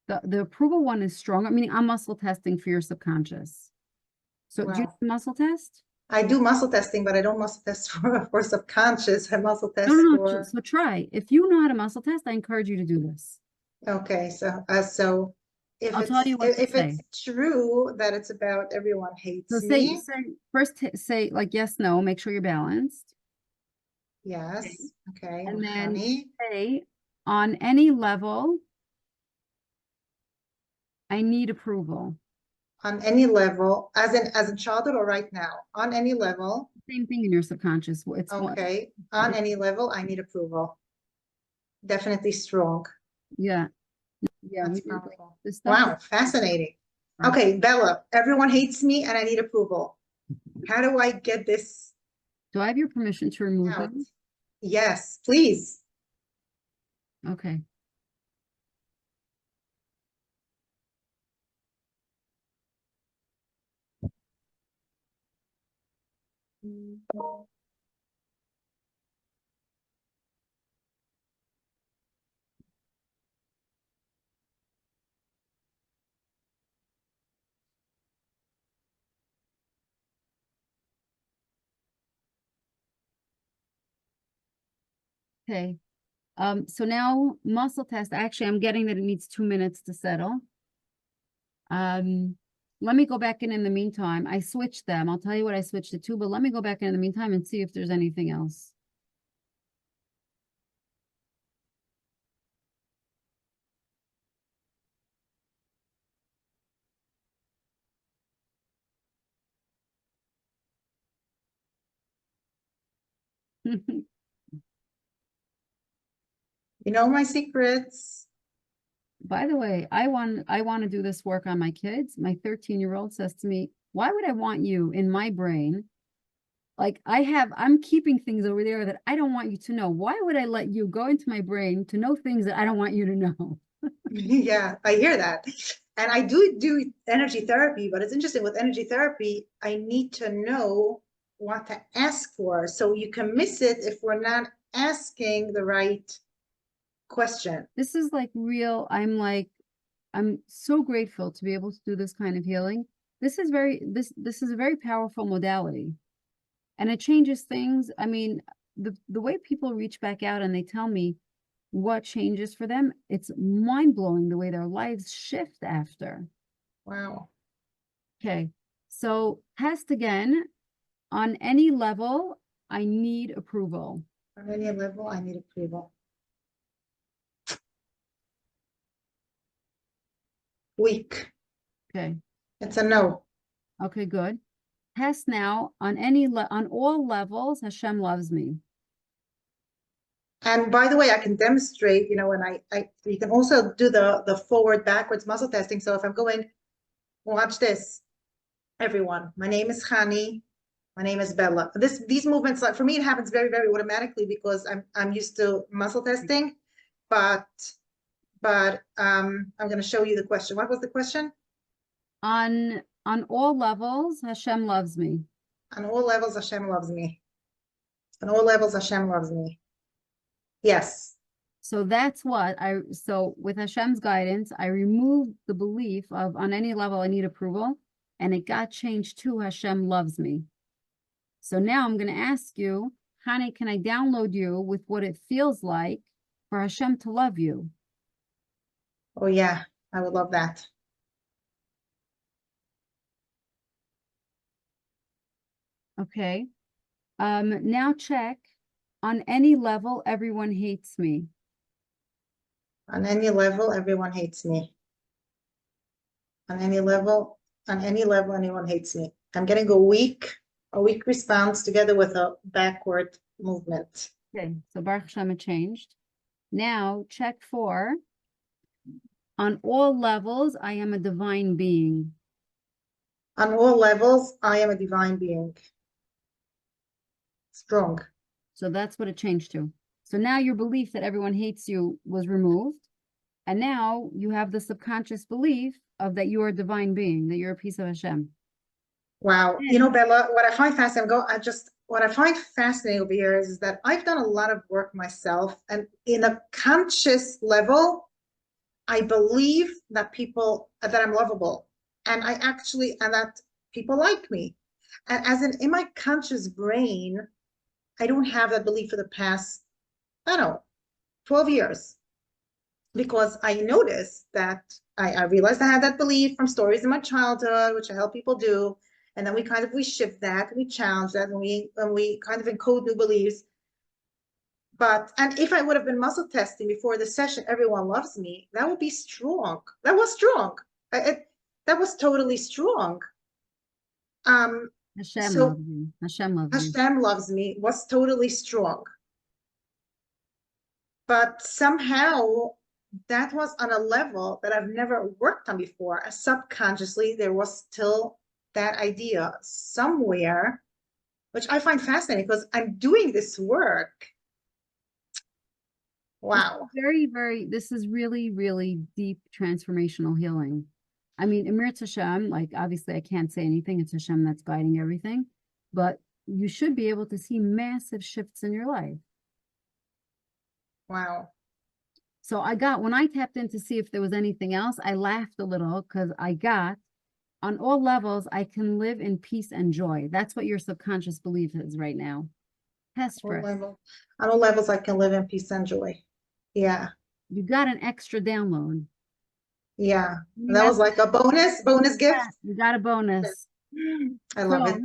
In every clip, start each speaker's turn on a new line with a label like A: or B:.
A: The approval one is stronger, meaning I'm muscle testing for your subconscious. So do you
B: Wow.
A: do muscle test?
B: I do muscle testing, but I don't muscle test for subconscious. I muscle
A: No,
B: test
A: no, no.
B: for,
A: So try. If you know how to muscle test, I encourage you to do this.
B: okay, so
A: I'll tell you what to
B: if
A: say.
B: it's true that it's about everyone
A: So
B: hates
A: say,
B: me,
A: say first say like yes, no, make sure you're balanced. Okay.
B: yes, okay,
A: And then
B: honey,
A: say on any level, I need approval.
B: on any level, as in childhood or right now, on any level,
A: Same thing in your subconscious. It's what
B: okay, on any level, I need approval. Definitely strong.
A: yeah, yeah.
B: That's
A: We did like
B: powerful.
A: this stuff is
B: Wow, fascinating.
A: right.
B: Okay, Bella, everyone hates me and I need approval. How do I get this
A: Do I have your permission to remove
B: out?
A: them?
B: Yes, please.
A: Okay. Okay. So now muscle test. Actually, I'm getting that it needs 2 minutes to settle. Um, Let me go back in the meantime. I switched them. I'll tell you what I switched it to, but let me go back in the meantime and see if there's anything else.
B: You know my secrets.
A: By the way, I want to do this work on my kids. My 13-year-old says to me, "Why would I want you in my brain? Like I'm keeping things over there that I don't want you to know. Why would I let you go into my brain to know things that I don't want you to know?"
B: Yeah, I hear that. And I do energy therapy, but it's interesting with energy therapy, I need to know what to ask for. So you can miss it if we're not asking the right question.
A: This is like real. I'm so grateful to be able to do this kind of healing. This is a very powerful modality. And it changes things. I mean, the way people reach back out and they tell me what changes for them, it's mind blowing the way their lives shift after.
B: Wow.
A: Okay. So test again on any level. I need approval.
B: On any level, I need approval. Weak.
A: Okay.
B: It's a no.
A: Okay, good. Test now on on all levels. Hashem loves me.
B: And by the way, I can demonstrate, when you can also do the forward backwards muscle testing. So if I'm going, watch this, everyone. My name is Hani. My name is Bella. These movements, like for me, it happens very, very automatically because I'm used to muscle testing. But I'm going to show you the question. What was the question?
A: On all levels, Hashem loves me.
B: On all levels, Hashem loves me. On all levels, Hashem loves me. Yes.
A: So that's what so with Hashem's guidance, I removed the belief of on any level I need approval, and it got changed to Hashem loves me. So now I'm going to ask you, honey, can I download you with what it feels like for Hashem to love you?
B: Oh yeah, I would love that.
A: Okay. Now check on any level, everyone hates me.
B: On any level, everyone hates me. On any level, anyone hates me. I'm getting a weak response together with a backward movement.
A: Okay, so Baruch Hashem it changed. Now check for on all levels, I am a divine being.
B: On all levels, I am a divine being. Strong.
A: So that's what it changed to. So now your belief that everyone hates you was removed. And now you have the subconscious belief of that you are a divine being, that you're a piece of Hashem.
B: Wow.
A: And
B: Bella, what I find fascinating over here is that I've done a lot of work myself, and in a conscious level, I believe that that I'm lovable, and that people like me. And as in my conscious brain, I don't have that belief for the past, I don't know, 12 years, because I noticed that I realized I had that belief from stories in my childhood, which I help people do. And then we shift that, we challenge that, and we kind of encode new beliefs. And if I would have been muscle testing before the session, everyone loves me, that would be strong. That was strong. That was totally strong.
A: Hashem
B: So
A: loves you. Hashem loves you.
B: Hashem loves me was totally strong. But somehow that was on a level that I've never worked on before. Subconsciously, there was still that idea somewhere, which I find fascinating because I'm doing this work.
A: This is
B: Wow.
A: this is really, really deep transformational healing. I mean, Emir Hashem, like obviously I can't say anything. It's Hashem that's guiding everything, but you should be able to see massive shifts in your life.
B: Wow.
A: So when I tapped in to see if there was anything else, I laughed a little because on all levels, I can live in peace and joy. That's what your subconscious belief is right now. Test
B: All
A: first.
B: level, on all levels, I can live in peace and joy. Yeah.
A: You got an extra download.
B: Yeah. And that was like a bonus gift.
A: You got a bonus.
B: I love it.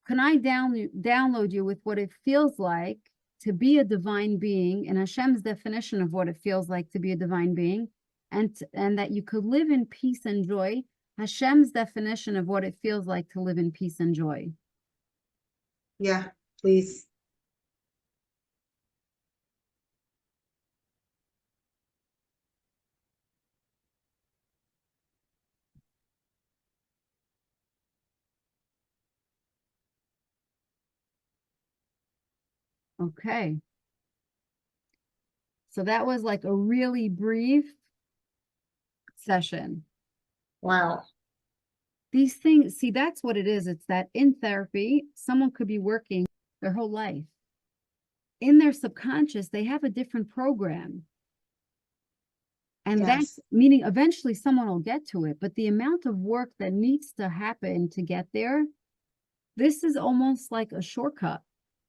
A: Can I download you with what it feels like to be a divine being and Hashem's definition of what it feels like to be a divine being, and that you could live in peace and joy, Hashem's definition of what it feels like to live in peace and joy.
B: Yeah, please.
A: Okay. So that was like a really brief session.
B: Wow.
A: These things, see, that's what it is. It's that in therapy, someone could be working their whole life. In their subconscious, they have a different program. And that's meaning eventually someone will get to it. But the amount of work that needs to happen to get there, this is almost like a shortcut.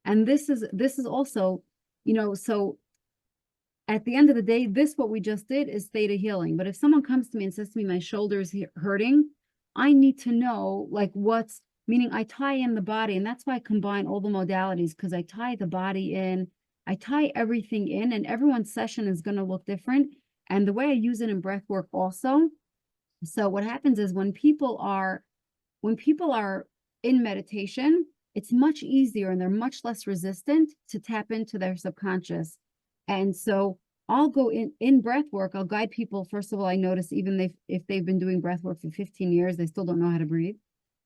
A: And this is also, so at the end of the day, what we just did is theta healing. But if someone comes to me and says to me, my shoulder is hurting, I need to know like meaning I tie in the body. And that's why I combine all the modalities, because I tie the body in, I tie everything in, and everyone's session is going to look different. And the way I use it in breath work also. So what happens is when people are in meditation, it's much easier and they're much less resistant to tap into their subconscious. And so I'll go in breath work. I'll guide people. First of all, I notice even if they've been doing breath work for 15 years, they still don't know how to breathe.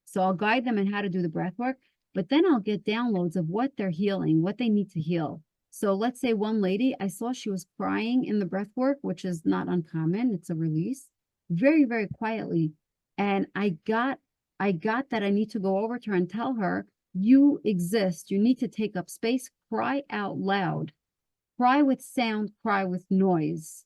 A: So I'll guide them in how to do the breath work, but then I'll get downloads of what they're healing, what they need to heal. So let's say one lady, I saw she was crying in the breath work, which is not uncommon. It's a release, very, very quietly. And I got that I need to go over to her and tell her, you exist. You need to take up space, cry out loud, cry with sound, cry with noise.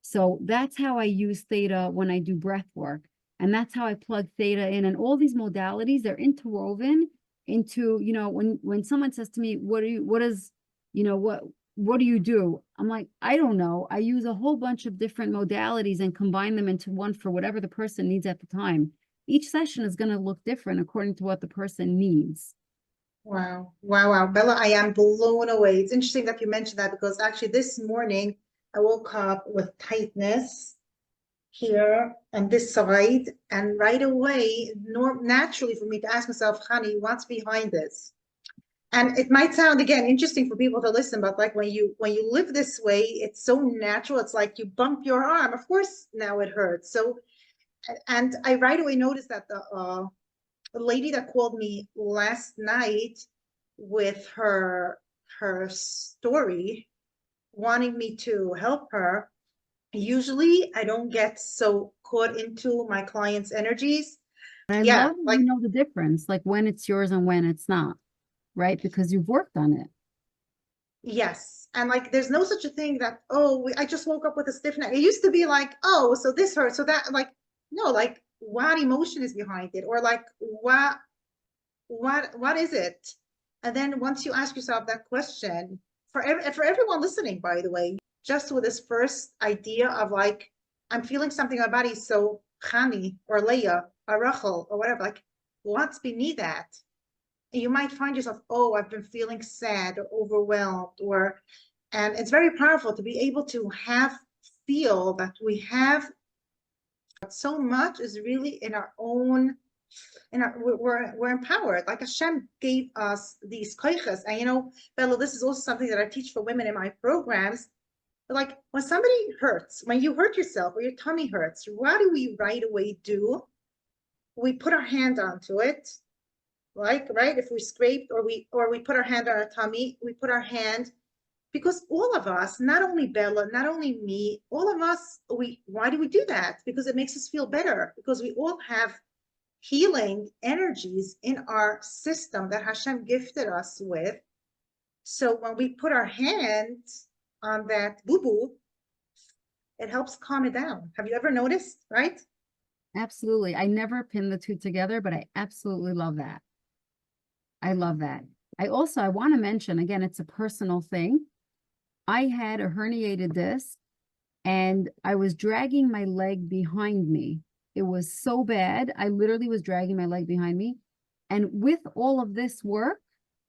A: So that's how I use theta when I do breath work. And that's how I plug theta in. And all these modalities, they're interwoven into, when someone says to me, what do you do? I'm like, I don't know. I use a whole bunch of different modalities and combine them into one for whatever the person needs at the time. Each session is going to look different according to what the person needs.
B: Wow. Wow. Wow. Bella, I am blown away. It's interesting that you mentioned that because actually this morning I woke up with tightness here on this side. And right away, naturally for me to ask myself, honey, what's behind this? And it might sound again interesting for people to listen, but like when you live this way, it's so natural. It's like you bump your arm. Of course, now it hurts. So, and I right away noticed that the lady that called me last night with her story, wanting me to help her. Usually, I don't get so caught into my clients' energies.
A: I love you know the difference, like when it's yours and when it's not, right? Because you've worked on it.
B: Yes. And like, there's no such a thing that, oh, I just woke up with a stiff neck. It used to be like, oh, so this hurts. So that, like, no, like, what emotion is behind it? Or like, what is it? And then once you ask yourself that question, for everyone listening, by the way, just with this first idea of like, I'm feeling something in my body. So Chani or Leah or Rachel or whatever, like, what's beneath that? You might find yourself, oh, I've been feeling sad or overwhelmed, or, and it's very powerful to be able to feel that we have so much is really in our own, we're empowered. Like Hashem gave us these koiches. And Bella, this is also something that I teach for women in my programs. Like when somebody hurts, when you hurt yourself or your tummy hurts, what do we right away do? We put our hand onto it, like, right? If we scraped or we put our hand on our tummy, we put our hand, because all of us, not only Bella, not only me, all of us, why do we do that? Because it makes us feel better, because we all have healing energies in our system that Hashem gifted us with. So when we put our hand on that boo-boo, it helps calm it down. Have you ever noticed, right?
A: Absolutely. I never pin the two together, but I absolutely love that. I love that. I want to mention, again, it's a personal thing. I had a herniated disc and I was dragging my leg behind me. It was so bad. I literally was dragging my leg behind me. And with all of this work,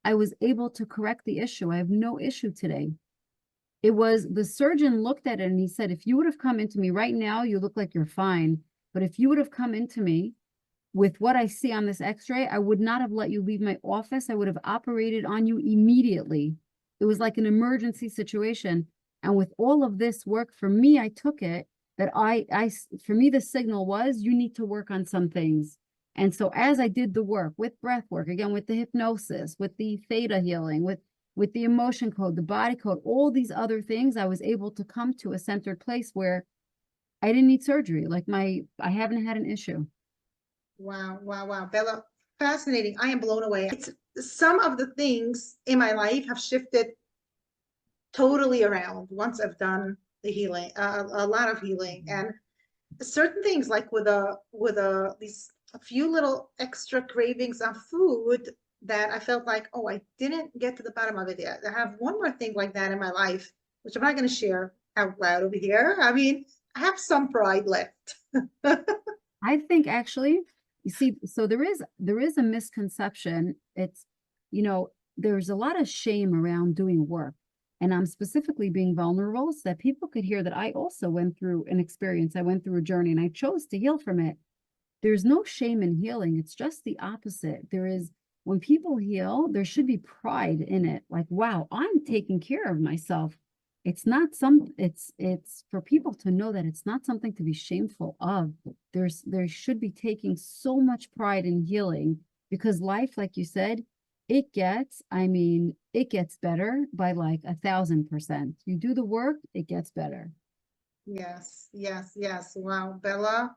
A: I was able to correct the issue. I have no issue today. It was the surgeon looked at it and he said, if you would have come into me right now, you look like you're fine. But if you would have come into me with what I see on this x-ray, I would not have let you leave my office. I would have operated on you immediately. It was like an emergency situation. And with all of this work, for me, I took it that for me, the signal was, you need to work on some things. And so as I did the work with breath work, again, with the hypnosis, with the theta healing, with the emotion code, the body code, all these other things, I was able to come to a centered place where I didn't need surgery. Like I haven't had an issue.
B: Wow, wow, wow. Bella, fascinating. I am blown away. It's some of the things in my life have shifted totally around once I've done the healing, a lot of healing, and certain things like with these a few little extra cravings of food that I felt like, oh, I didn't get to the bottom of it yet. I have one more thing like that in my life, which I'm not going to share out loud over here. I mean, I have some pride left.
A: I think actually, you see, so there is a misconception. It's, there's a lot of shame around doing work. And I'm specifically being vulnerable so that people could hear that I also went through an experience. I went through a journey and I chose to heal from it. There's no shame in healing. It's just the opposite. When people heal, there should be pride in it. Like, wow, I'm taking care of myself. It's for people to know that it's not something to be shameful of. There should be taking so much pride in healing, because life, like you said, it gets better by like 1,000%. You do the work, it gets better.
B: Yes, yes, yes. Wow, Bella,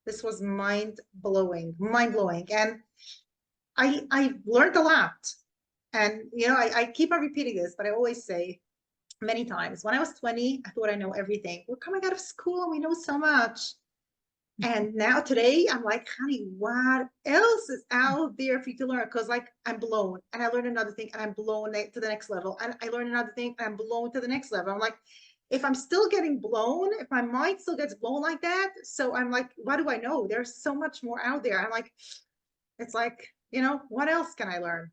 B: this was mind blowing, mind blowing. And I learned a lot. And I keep on repeating this, but I always say many times, when I was 20, I thought I know everything. We're coming out of school and we know so much. And now today, I'm like, honey, what else is out there for you to learn? Because like I'm blown, and I learn another thing, and I'm blown to the next level, and I learn another thing, and I'm blown to the next level. I'm like, if I'm still getting blown, if my mind still gets blown like that, so I'm like, what do I know? There's so much more out there. I'm like, it's like, what else can I learn?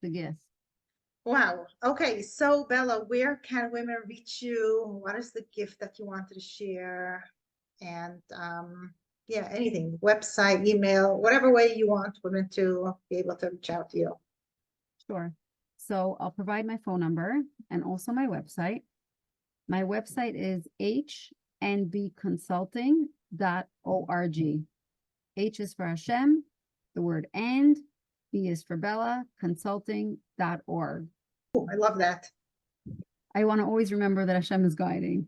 A: The gift.
B: Wow. Okay. So Bella, where can women reach you? What is the gift that you wanted to share? And yeah, anything, website, email, whatever way you want women to be able to reach out to you.
A: Sure. So I'll provide my phone number and also my website. My website is hnbconsulting.org. H is for Hashem, the word and, B is for Bella, consulting.org.
B: Oh, I love that.
A: I want to always remember that Hashem is guiding.